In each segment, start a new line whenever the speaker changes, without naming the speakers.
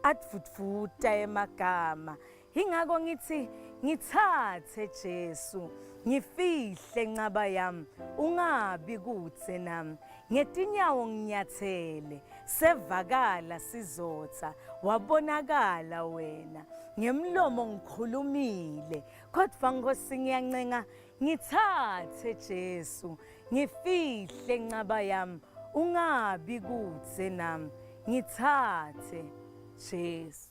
atfutfuta emagama. Ingako ngithi ngithathe Jesu ngifihle nqaba yami ungabi kutse nami ngetinyawo nginyathele sevakala sizotha wabonakala wena ngemlomo ngikhulumile kodwa Nkosi ngiyancenga ngithathe Jesu ngifihle nqaba yami ungabi kutse nami ngithathe Jesu.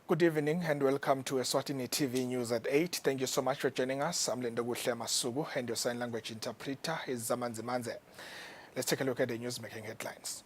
Good evening and welcome to Eswatini TV News at 8. Thank you so much for joining us. I'm Linda Masubu and your sign language interpreter is Zamanzi Manze. Let's take a look at the news-making headlines.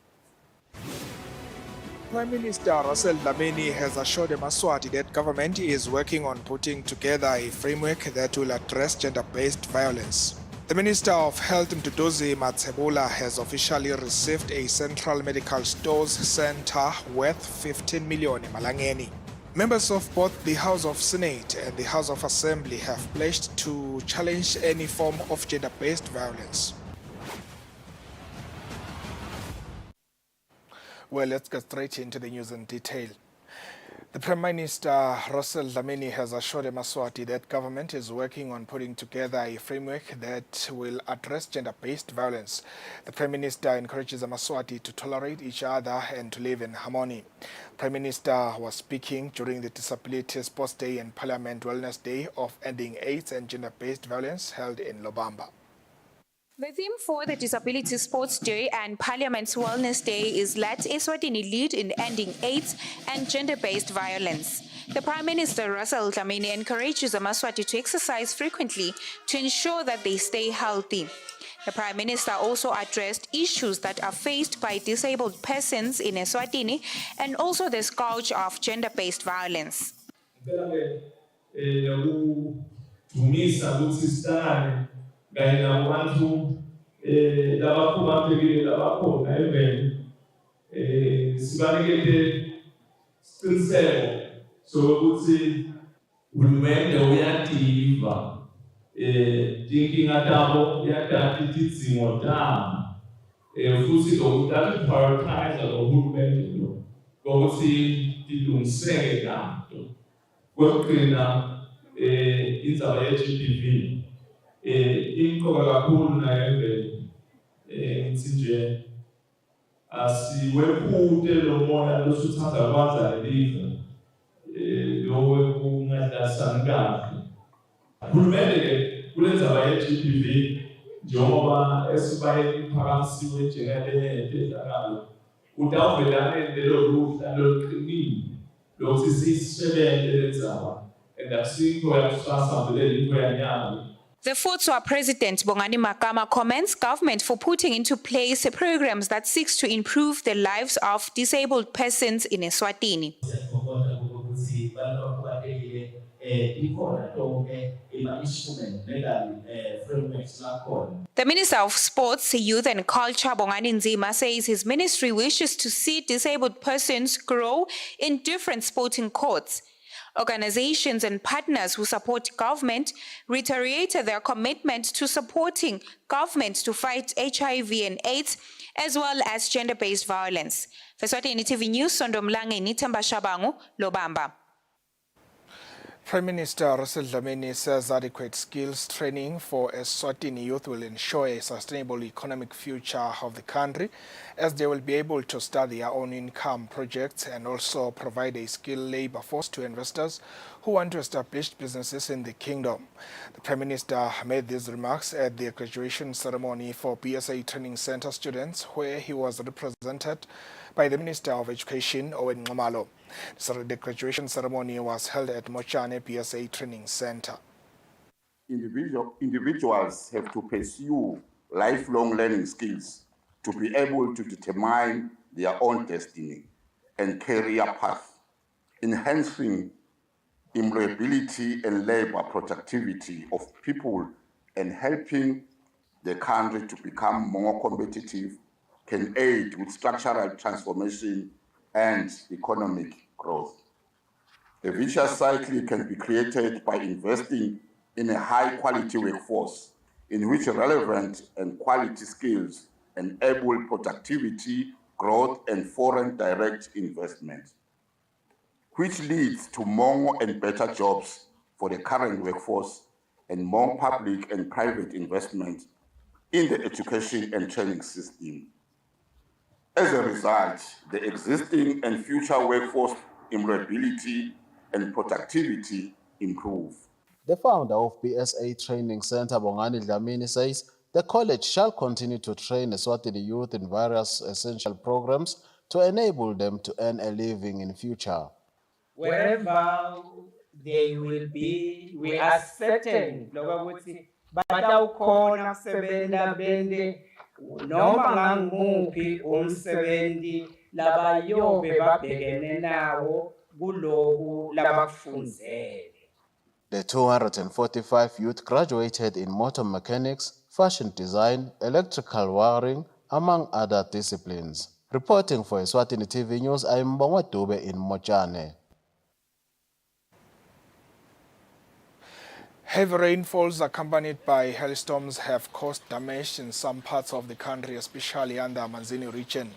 Prime Minister Russell Dlamini has assured Eswatini that government is working on putting together a framework that will address gender-based violence. The Minister of Health Mduduzi Matsebula has officially received a Central Medical Stores Center worth 15 million in Malangeni. Members of both the House of Senate and the House of Assembly have pledged to challenge any form of gender-based violence. Well, let's get straight into the news in detail. The Prime Minister Russell Dlamini has assured Eswatini that government is working on putting together a framework that will address gender-based violence. The Prime Minister encourages Eswatini to tolerate each other and to live in harmony. Prime Minister was speaking during the Disability Sports Day and Parliament Wellness Day of Ending AIDS and Gender-Based Violence held in Lobamba.
The theme for the Disability Sports Day and Parliament's Wellness Day is Let Eswatini Lead in Ending AIDS and Gender-Based Violence. The Prime Minister Russell Dlamini encourages Eswatini to exercise frequently to ensure that they stay healthy. The Prime Minister also addressed issues that are faced by disabled persons in Eswatini and also the scourge of gender-based violence.
Kanye nabantu labakhubazekile labakhona eveni sibanikele isiqiniseko sokuthi uhulumende uyadiva inkinga tabo uyathatha izidingo tabo futhi lokuthatha prioritizelohulumende lo ukuthi ilungiseke kanto kwekugcina indzaba ye-GBV imqoka kakhulu nayo emvelo ngithi nje asiwephute lo moya losuthatha kwaza eliza lowe kungadlasani kahle uhulumende kule ndzaba ye-GBV njengoba esibayeni iphakanyisiwe njengalenye ezakalo utawuvelane lelo luhla loluqinile lokuthi siyisebenze le ndzaba and asikho yakusasambele into yanyalo.
The Futswa President Bongani Makama commends government for putting into place programs that seeks to improve the lives of disabled persons in Eswatini. The Minister of Sports, Youth and Culture, Bongani Nzima, says his ministry wishes to see disabled persons grow in different sporting courts. Organizations and partners who support government reiterated their commitment to supporting government to fight HIV and AIDS, as well as gender-based violence. Eswatini TV News, Sondomlange Nithemba Shabangu, Lobamba.
Prime Minister Russell Dlamini says adequate skills training for Eswatini youth will ensure a sustainable economic future of the country, as they will be able to start their own income projects and also provide a skilled labor force to investors who want to establish businesses in the kingdom. The Prime Minister made these remarks at the graduation ceremony for PSA Training Center students, where he was represented by the Minister of Education, Owen Nxumalo. The graduation ceremony was held at Mochane PSA Training Center.
Individuals have to pursue lifelong learning skills to be able to determine their own destiny and career path, enhancing employability and labor productivity of people and helping the country to become more competitive can aid with structural transformation and economic growth. A vicious cycle can be created by investing in a high-quality workforce in which relevant and quality skills enable productivity, growth, and foreign direct investment, which leads to more and better jobs for the current workforce and more public and private investment in the education and training system. As a result, the existing and future workforce employability and productivity improve.
The founder of PSA Training Center, Bongani Dlamini, says the college shall continue to train Eswatini youth in various essential programs to enable them to earn a living in future.
Wherever they will be, we are certain batawukhona kusebenta bende noma nganguphi umsebenzi labayobe babhekene nawo kuloku labakufundzele.
The 245 youth graduated in motor mechanics, fashion design, electrical wiring, among other disciplines. Reporting for Eswatini TV News, I'm Mbongwa Dube in Mochane.
Heavy rainfalls accompanied by hailstorms have caused damage in some parts of the country, especially under Manzini region.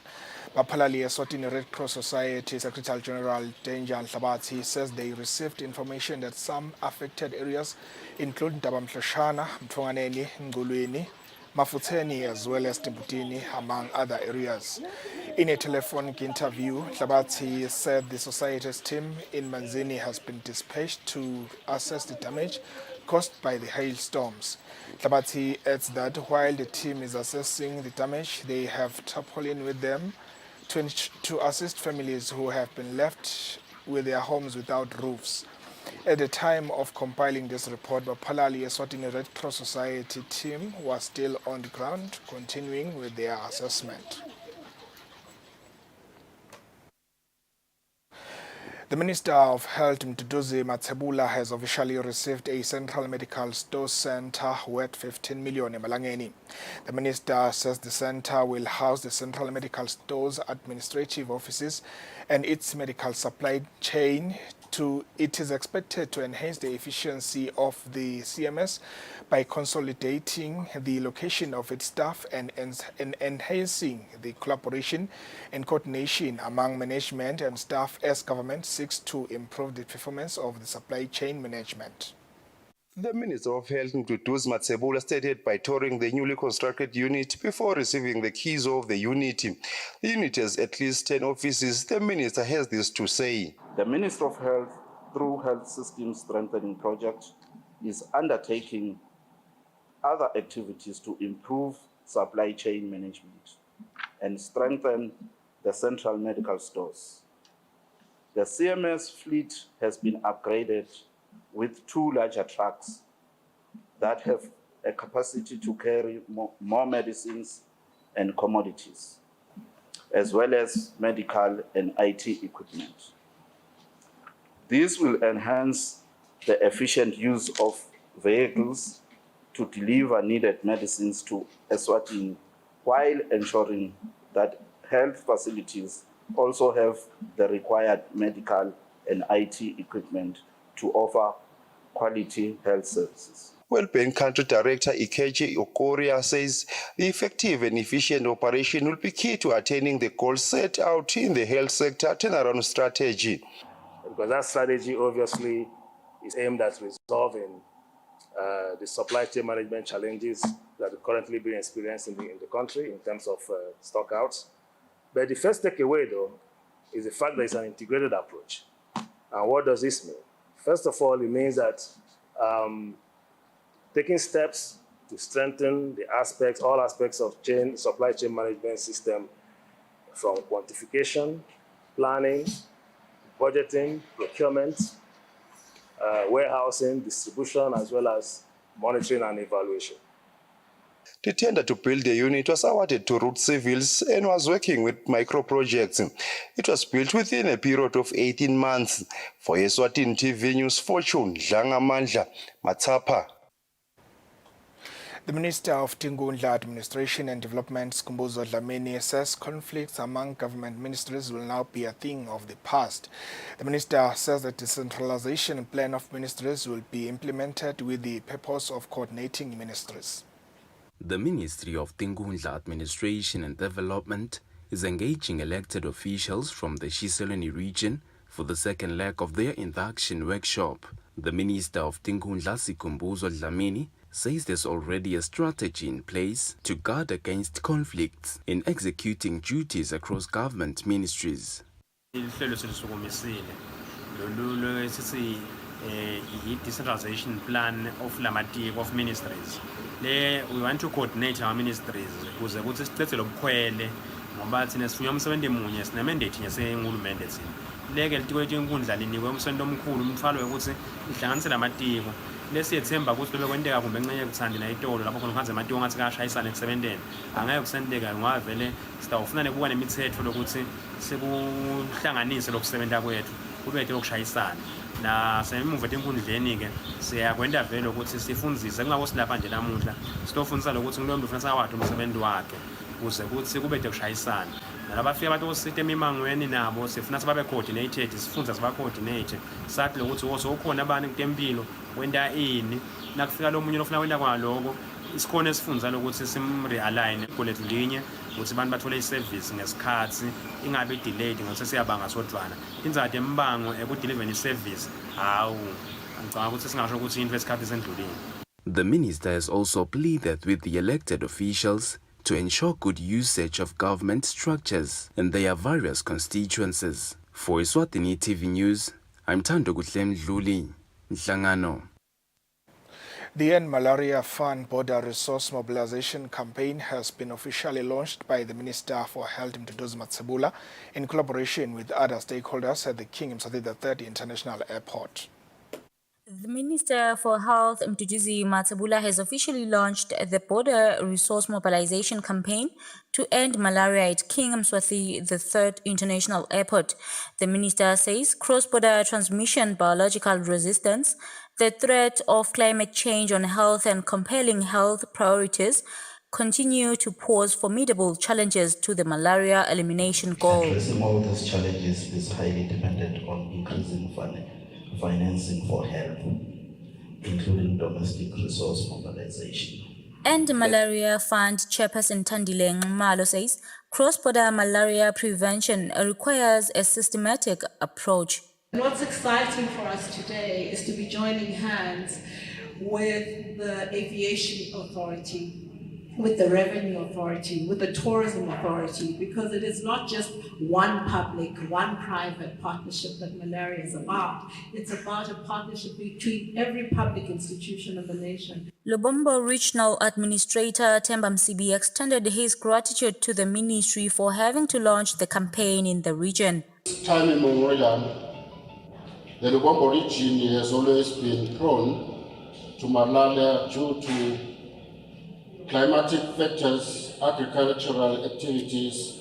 Bapalali Eswatini Red Cross Society Secretary General Danger Nhlabati says they received information that some affected areas, including Tabamhloshana, Mthonganeni, Ngulwini, Mafutseni, as well as Timbutini, among other areas. In a telephonic interview, Nhlabati said the society's team in Manzini has been dispatched to assess the damage caused by the hailstorms. Nhlabati adds that while the team is assessing the damage, they have tarpaulin with them to assist families who have been left with their homes without roofs. At the time of compiling this report, Bapalali Eswatini Red Cross Society team was still on the ground, continuing with their assessment. The Minister of Health, Mduduzi Matsebula, has officially received a Central Medical Store Center worth 15 million in Malangeni. The Minister says the center will house the Central Medical Store's administrative offices and its medical supply chain. It is expected to enhance the efficiency of the CMS by consolidating the location of its staff and enhancing the collaboration and coordination among management and staff as government seeks to improve the performance of the supply chain management.
The Minister of Health, Mduduzi Matsebula, started by touring the newly constructed unit before receiving the keys of the unit. The unit has at least 10 offices. The Minister has this to say.
The Minister of Health, through Health System Strengthening Project, is undertaking other activities to improve supply chain management and strengthen the central medical stores. The CMS fleet has been upgraded with 2 larger trucks that have a capacity to carry more medicines and commodities, as well as medical and IT equipment. This will enhance the efficient use of vehicles to deliver needed medicines to Eswatini, while ensuring that health facilities also have the required medical and IT equipment
to offer quality health services.
Wellbeing Country Director Ikechi Okoria says the effective and efficient operation will be key to attaining the goals set out in the health sector turnaround strategy.
Because that strategy obviously is aimed at resolving the supply chain management challenges that are currently being experienced in the country in terms of stockouts. But the first takeaway, though, is the fact that it's an integrated approach. And what does this mean? First of all, it means that taking steps to strengthen all aspects of supply chain management system, from quantification, planning, budgeting, procurement, warehousing, distribution, as well as monitoring and evaluation.
The tender to build the unit was awarded to Root Civils and was working with micro projects. It was built within a period of 18 months. For Eswatini TV News, Fortune Dlangamandla, Matsapa.
The Minister of Tingundla Administration and Development, Skhumbuzo Dlamini, says conflicts among government ministries will now be a thing of the past. The minister says the decentralization plan of ministries will be implemented with the purpose of coordinating ministries.
The Ministry of Tingundla Administration and Development is engaging elected officials from the Shiselweni region for the second leg of their induction workshop. The Minister of Tingundla, Skhumbuzo Dlamini, says there's already a strategy in place to guard against conflicts in executing duties across government ministries.
Decentralization plan of Lamatiko of ministries. We want to coordinate our ministries because ukuthi sithethe lobukhwele ngoba thina sifunya umsebenzi emunye sine mandate yasengulumende thina. Leke litiko lenkundla linikwe umsebenzi omkhulu umthwalo ukuthi ihlanganise lamatiko. Lesiyethemba ukuthi lobe kwenteka kumbe encenye kuthandi na itolo lapho khona kuhanze amatiko ngathi kashayisana ekusebenteni. Angeke kusenteka ngoba vele sitawufuna nekuba nemithetho lokuthi sekuhlanganise lokusebenta kwethu kubethe lokushayisana. Na semuva tenkundleni ke siyakwenda vele ukuthi sifundzise kungako silapha nje namuhla sitofundisa lokuthi kulo muntu ufuna wakhe umsebenzi wakhe kuze kuthi kubethe kushayisana nalabafika abantu osite emimangweni nabo sifuna sibabe coordinated sifundza siba coordinate sathi lokuthi wose ukhona abantu kutempilo wenda ini nakufika lo munye ofuna wenda kwaloko isikhona esifundza lokuthi simrealign kulethu linye ukuthi abantu bathole iservice ngesikhathi ingabe delayed ngoba siyabanga sodwana inzathu embango ekudeliver iservice hawu ngicabanga ukuthi singasho ukuthi into esikhathi sendlulile.
The minister has also pleaded with the elected officials to ensure good usage of government structures in their various constituencies. For Eswatini TV News, I'm Thando Dluli, Nhlangano.
The End Malaria Fund Border Resource Mobilization Campaign has been officially launched by the Minister for Health, Mduduzi Matsebula, in collaboration with other stakeholders at the King Mswati III International Airport.
The Minister for Health, Mduduzi Matsebula, has officially launched the Border Resource Mobilization Campaign to end malaria at King Mswati III International Airport. The minister says cross-border transmission, biological resistance, the threat of climate change on health and compelling health priorities continue to pose formidable challenges to the malaria elimination goal.
Addressing all these challenges is highly dependent on increasing financing for health, including domestic resource mobilization.
And Malaria Fund Chairperson Thandile Nxumalo says cross-border malaria prevention requires a systematic approach.
And what's exciting for us today is to be joining hands with the Aviation Authority, with the Revenue Authority, with the Tourism Authority, because it is not just one public, one private partnership that malaria is about. It's about a partnership between every public institution of the nation.
Lubombo Regional Administrator Themba Msibi extended his gratitude to the ministry for having to launch the campaign in the region.
Time immemorial, the Lubombo region has always been prone to malaria due to climatic factors, agricultural activities,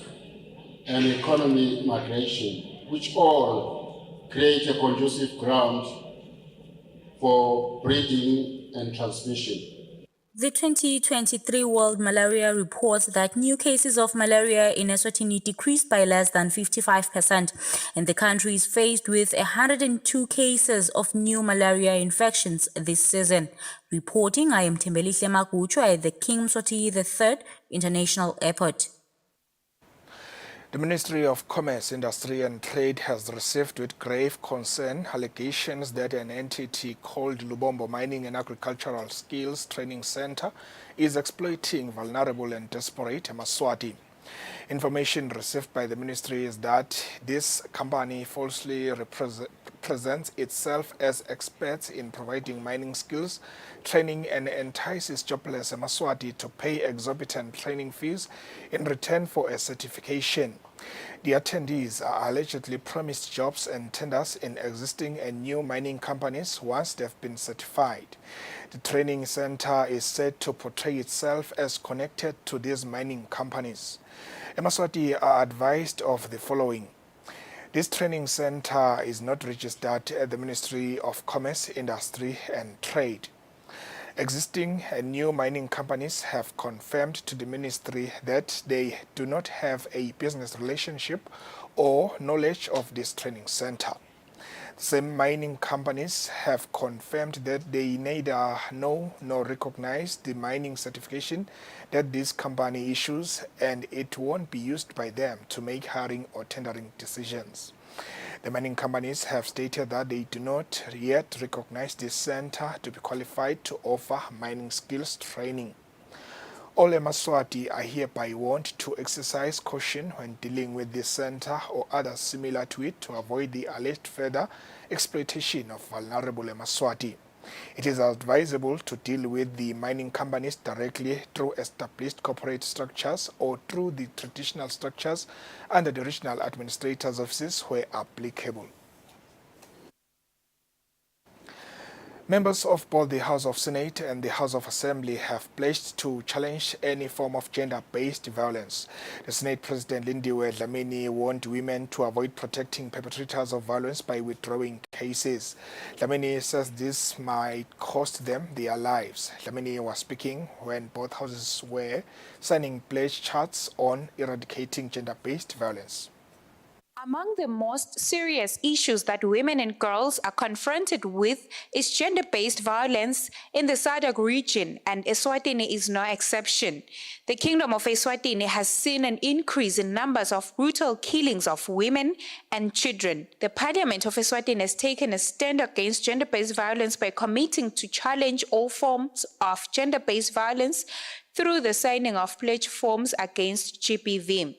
and economic migration, which all create a conducive ground for breeding and transmission.
The 2023 World Malaria reports that new cases of malaria in Eswatini decreased by less than 55%, and the country is faced with 102 cases of new malaria infections this season. Reporting, I am Tembelihle Makucho at the King Mswati III International Airport.
The Ministry of Commerce, Industry and Trade has received with grave concern allegations that an entity called Lubombo Mining and Agricultural Skills Training Center is exploiting vulnerable and desperate Maswati. Information received by the ministry is that this company falsely presents itself as experts in providing mining skills, training, and entices jobless Maswati to pay exorbitant training fees in return for a certification. The attendees are allegedly promised jobs and tenders in existing and new mining companies once they've been certified. The training center is said to portray itself as connected to these mining companies. Maswati are advised of the following. This training center is not registered at the Ministry of Commerce, Industry and Trade. Existing and new mining companies have confirmed to the ministry that they do not have a business relationship or knowledge of this training center. The same mining companies have confirmed that they neither know nor recognize the mining certification that this company issues, and it won't be used by them to make hiring or tendering decisions. The mining companies have stated that they do not yet recognize this center to be qualified to offer mining skills training. All Maswati are hereby warned to exercise caution when dealing with this center or others similar to it to avoid the alleged further exploitation of vulnerable Maswati. It is advisable to deal with the mining companies directly through established corporate structures or through the traditional structures under the regional administrators' offices where applicable. Members of both the House of Senate and the House of Assembly have pledged to challenge any form of gender-based violence. The Senate President Lindiwe Dlamini warned women to avoid protecting perpetrators of violence by withdrawing cases. Dlamini says this might cost them their lives. Dlamini was speaking when both houses were signing pledge charts on eradicating gender-based violence.
Among the most serious issues that women and girls are confronted with is gender-based violence in the SADC region, and Eswatini is no exception. The Kingdom of Eswatini has seen an increase in numbers of brutal killings of women and children. The Parliament of Eswatini has taken a stand against gender-based violence by committing to challenge all forms of gender-based violence through the signing of pledge forms against GBV.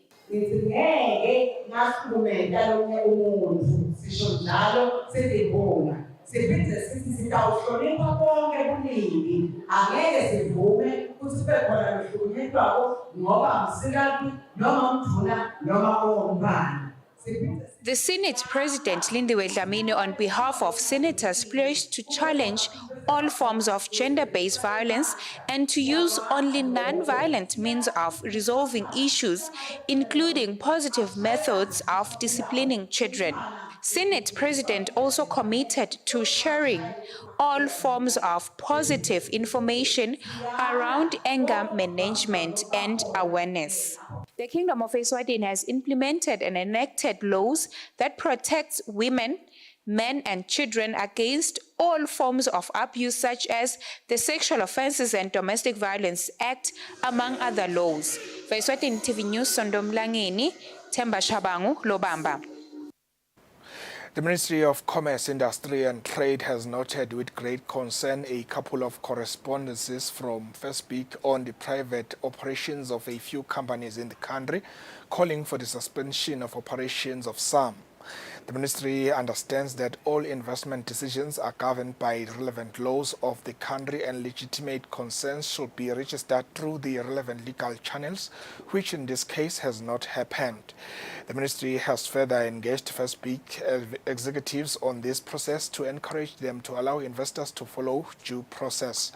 The Senate President Lindiwe Dlamini, on behalf of senators, pledged to challenge all forms of gender-based violence and to use only non-violent means of resolving issues, including positive methods of disciplining children. Senate President also committed to sharing all forms of positive information around anger management and awareness. The Kingdom of Eswatini has implemented and enacted laws that protect women, men and children against all forms of abuse, such as the Sexual Offences and Domestic Violence Act, among other laws. For Eswatini TV News, Sondomlangeni, Themba Shabangu, Lobamba.
The Ministry of Commerce, Industry and Trade has noted with great concern a couple of correspondences from Firstpeak on the private operations of a few companies in the country, calling for the suspension of operations of some. The ministry understands that all investment decisions are governed by relevant laws of the country, and legitimate concerns should be registered through the relevant legal channels, which in this case has not happened. The ministry has further engaged Firstpeak executives on this process to encourage them to allow investors to follow due process.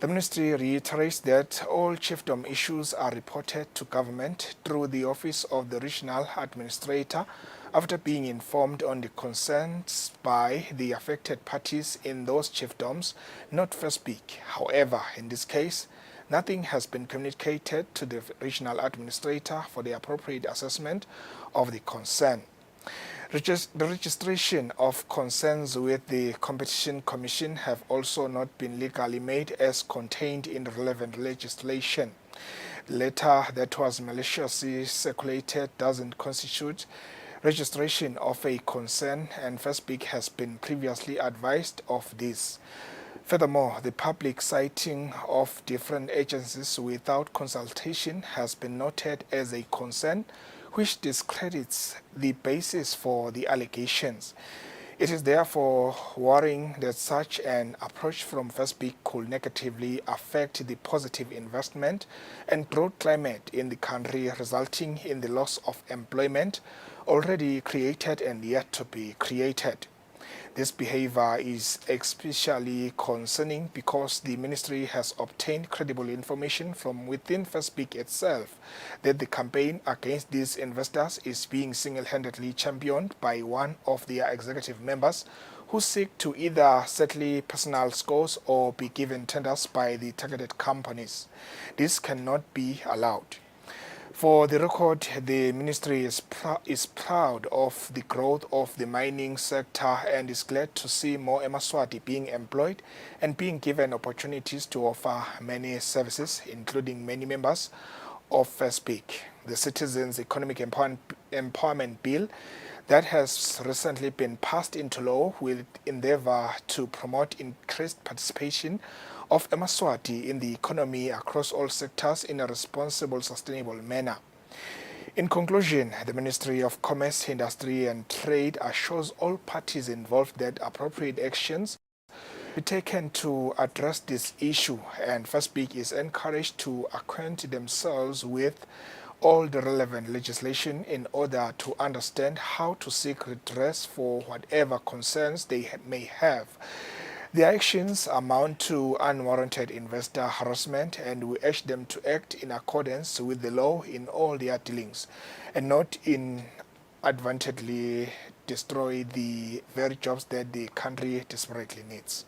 The ministry reiterates that all chiefdom issues are reported to government through the Office of the Regional Administrator after being informed on the concerns by the affected parties in those chiefdoms, not first speak. However, in this case, nothing has been communicated to the Regional Administrator for the appropriate assessment of the concern. The registration of concerns with the Competition Commission have also not been legally made as contained in the relevant legislation. The letter that was maliciously circulated doesn't constitute registration of a concern, and First Speak has been previously advised of this. Furthermore, the public citing of different agencies without consultation has been noted as a concern, which discredits the basis for the allegations. It is therefore worrying that such an approach from First Speak could negatively affect the positive investment and growth climate in the country, resulting in the loss of employment already created and yet to be created. This behavior is especially concerning because the ministry has obtained credible information from within First Speak itself that the campaign against these investors is being single-handedly championed by one of their executive members who seek to either settle personal scores or be given tenders by the targeted companies. This cannot be allowed. For the record, the ministry is proud of the growth of the mining sector and is glad to see more Eswatini being employed and being given opportunities to offer many services, including many members of First Speak. The Citizens Economic Empowerment Bill that has recently been passed into law will endeavor to promote increased participation of Eswatini in the economy across all sectors in a responsible, sustainable manner. In conclusion, the Ministry of Commerce, Industry and Trade assures all parties involved that appropriate actions be taken to address this issue, and First Speak is encouraged to acquaint themselves with all the relevant legislation in order to understand how to seek redress for whatever concerns they may have. Their actions amount to unwarranted investor harassment, and we urge them to act in accordance with the law in all their dealings and not inadvertently destroy the very jobs that the country desperately needs.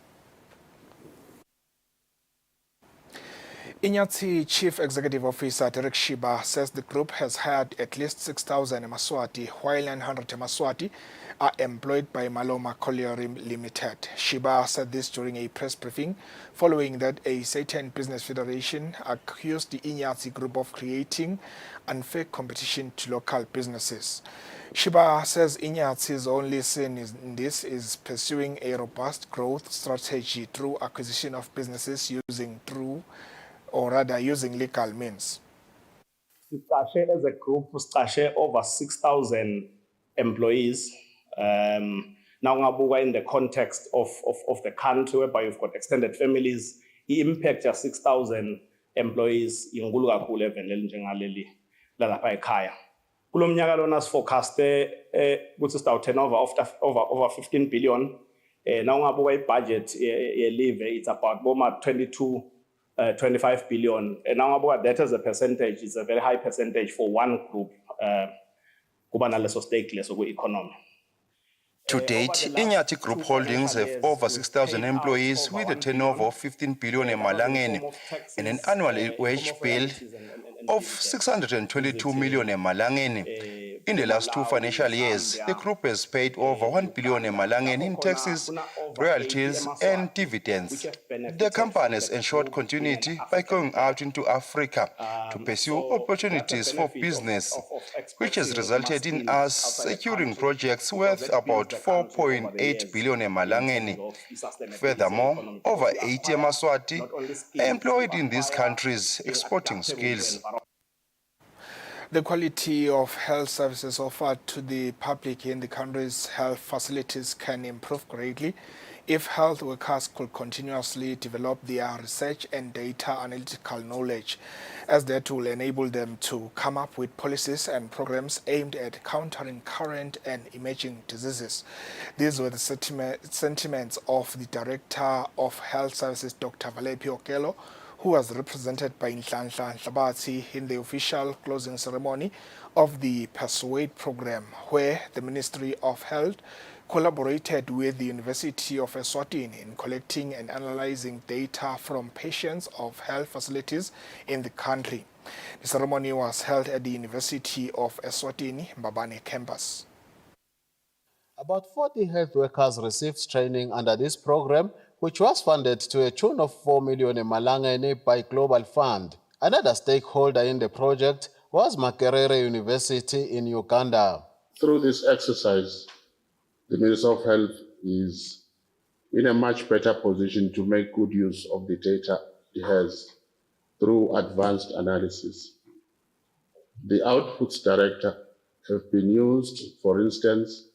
Inyatsi Chief Executive Officer Derek Shiba says the group has hired at least 6,000 Eswatini, while 900 Eswatini are employed by Maloma Colliery Limited. Shiba said this during a press briefing following that a certain business federation accused the Inyatsi group of creating unfair competition to local businesses. Shiba says Inyatsi's only sin in this is pursuing a robust growth strategy through acquisition of businesses using legal means.
As a group, we over 6,000 employees. Now, in the context of the country, whereby you've got extended families, the impact of 6,000 employees in Gulugakule and lalapha ekhaya. Kulo mnyaka lona siforecaste ukuthi turnover over 15 billion. Now ngabuka i-budget ye-leave, it's about 25 billion. And now about that as a percentage, it's a very high percentage for one group. Economy.
To date, Inyati Group Holdings have over 6,000 employees with a turnover of 15 billion emalangeni and an annual wage bill of 622 million emalangeni. In the last 2 financial years, the group has paid over 1 billion emalangeni in taxes, royalties and dividends. The company has ensured continuity by going out into Africa to pursue opportunities for business, which has resulted in us securing projects worth about 4.8 billion emalangeni. Furthermore, over 80 Eswatini are employed in these countries exporting skills.
The quality of health services offered to the public in the country's health facilities can improve greatly If health workers could continuously develop their research and data analytical knowledge, as that will enable them to come up with policies and programs aimed at countering current and emerging diseases. These were the sentiments of the Director of Health Services, Dr. Valepi Okelo, who was represented by Nhlanhla Nhlabathi in the official closing ceremony of the Persuade program, where the Ministry of Health collaborated with the University of Eswatini in collecting and analyzing data from patients of health facilities in the country. The ceremony was held at the University of Eswatini, Mbabane campus.
About 40 health workers received training under this program, which was funded to a tune of 4 million emalangeni by Global Fund. Another stakeholder in the project was Makerere University in Uganda.
Through this exercise, the Minister of Health is in a much better position to make good use of the data it has through advanced analysis. The outputs director have been used, for instance,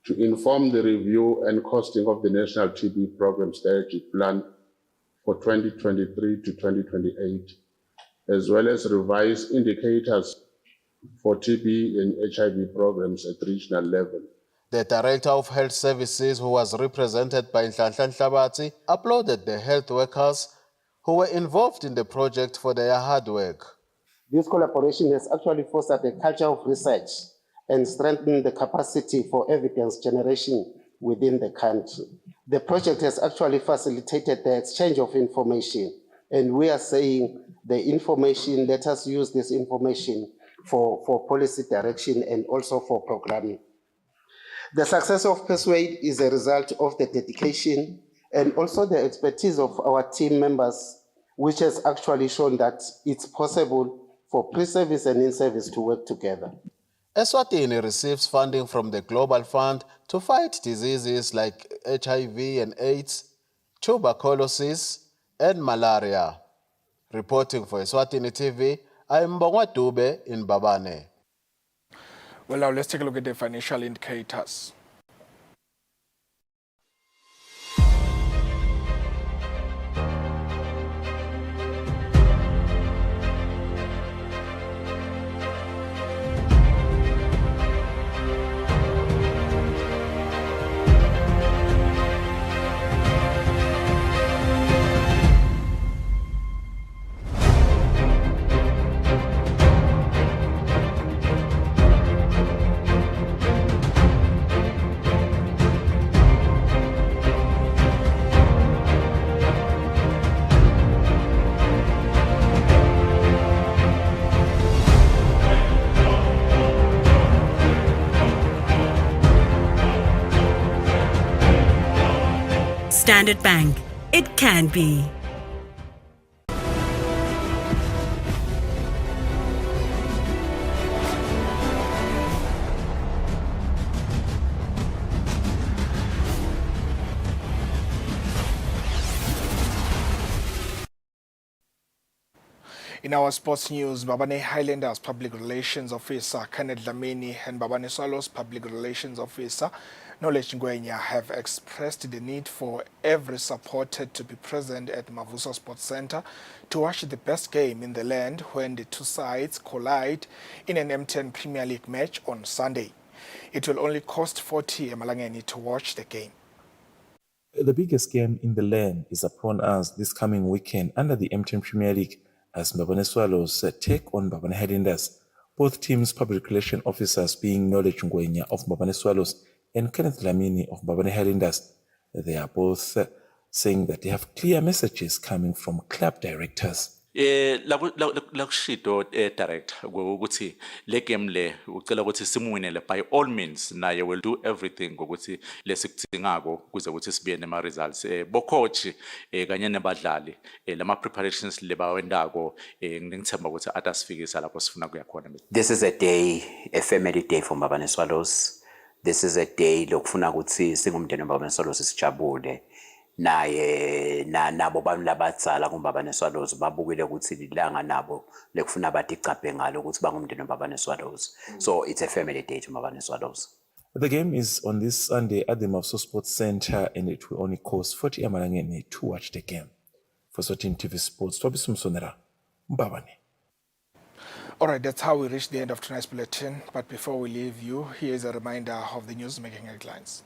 to inform the review and costing of the National TB Program Strategy Plan for 2023 to 2028, as well as revise indicators for TB and HIV programs at regional level.
The Director of Health Services, who was represented by Nhlanhla Nhlabathi, applauded the health workers who were involved in the project for their hard work.
This collaboration has actually fostered a culture of research and strengthened the capacity for evidence generation within the country. The project has actually facilitated the exchange of information, and we are saying the information, let us use this information for policy direction and also for programming. The success of Persuade is a result of the dedication and also the expertise of our team members, which has actually shown that it's possible for pre-service and in-service to work together.
Eswatini receives funding from the Global Fund to fight diseases like HIV and AIDS, tuberculosis, and malaria. Reporting for Eswatini TV, I'm Mbongwa Dube in Mbabane.
Well, now let's take a look at the financial indicators.
Standard Bank. It can be.
In our sports news, Mbabane Highlanders Public Relations Officer Kenneth Dlamini and Mbabane Swallows Public Relations Officer Knowledge Ngwenya have expressed the need for every supporter to be present at Mavuso Sports Center to watch the best game in the land when the two sides collide in an M10 Premier League match on Sunday. It will only cost 40 emalangeni to watch the game.
The biggest game in the land is upon us this coming weekend under the M10 Premier League as Mbabane Swallows take on Mbabane Highlanders. Both teams' public relation officers being Knowledge Ngwenya of Mbabane Swallows and Kenneth Dlamini of Mbabane Highlanders. They are both saying that they have clear messages coming from club directors.
Lakushido director ukuthi le game le ucela ukuthi simuwinele by all means naye will do everything ukuthi lesikudingako kuze ukuthi sibe nema results bo coach kanye nebadlali lama preparations lebawendako ngithemba ukuthi atasifikisa lapho sifuna kuya khona.
This is a day, a family day for Mbabane Swallows. This is a day lokufuna ukuthi singumndeni Mbabane Swallows sijabule. Naye nabo bami labadzala kuMbabane Swallows babukile ukuthi ilanga nabo lekufuna bathi icaphe ngalo ukuthi bangumndeni Mbabane Swallows. So it's a family day to Mbabane Swallows.
The game is on this Sunday at the Mafso Sports Center, and it will only cost 40 amalangeni to watch the game. For Eswatini TV Sports, Tobis Msonera, Mbabane. All right, that's how we reach the end of tonight's bulletin. But before we leave you, here's a reminder of the news-making headlines.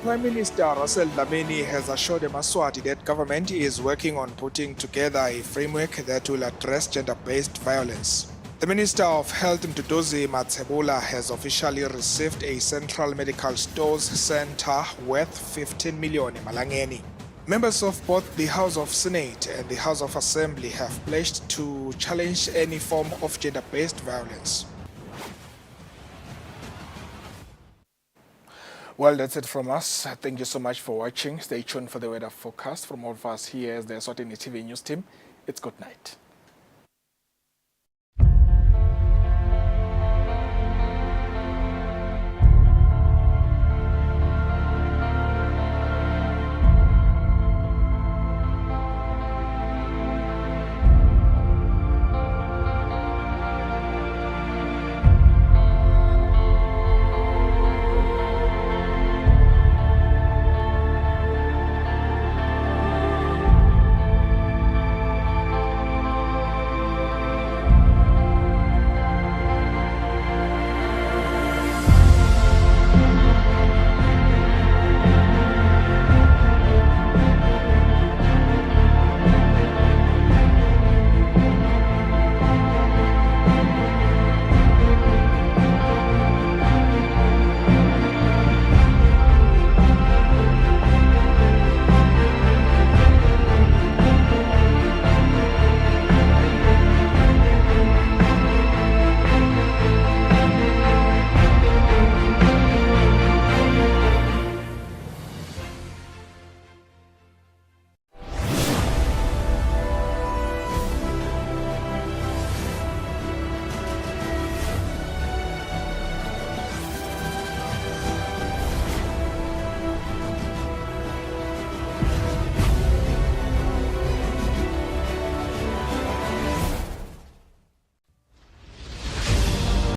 Prime Minister Russell Dlamini has assured Eswatini that government is working on putting together a framework that will address gender-based violence. The Minister of Health Mduduzi Matsebula has officially received a Central Medical Stores Center worth 15 million malangeni. Members of both the House of Senate and the House of Assembly have pledged to challenge any form of gender-based violence. Well, that's it from us. Thank you so much for watching. Stay tuned for the weather forecast. From all of us here as the Eswatini TV News team, it's good night.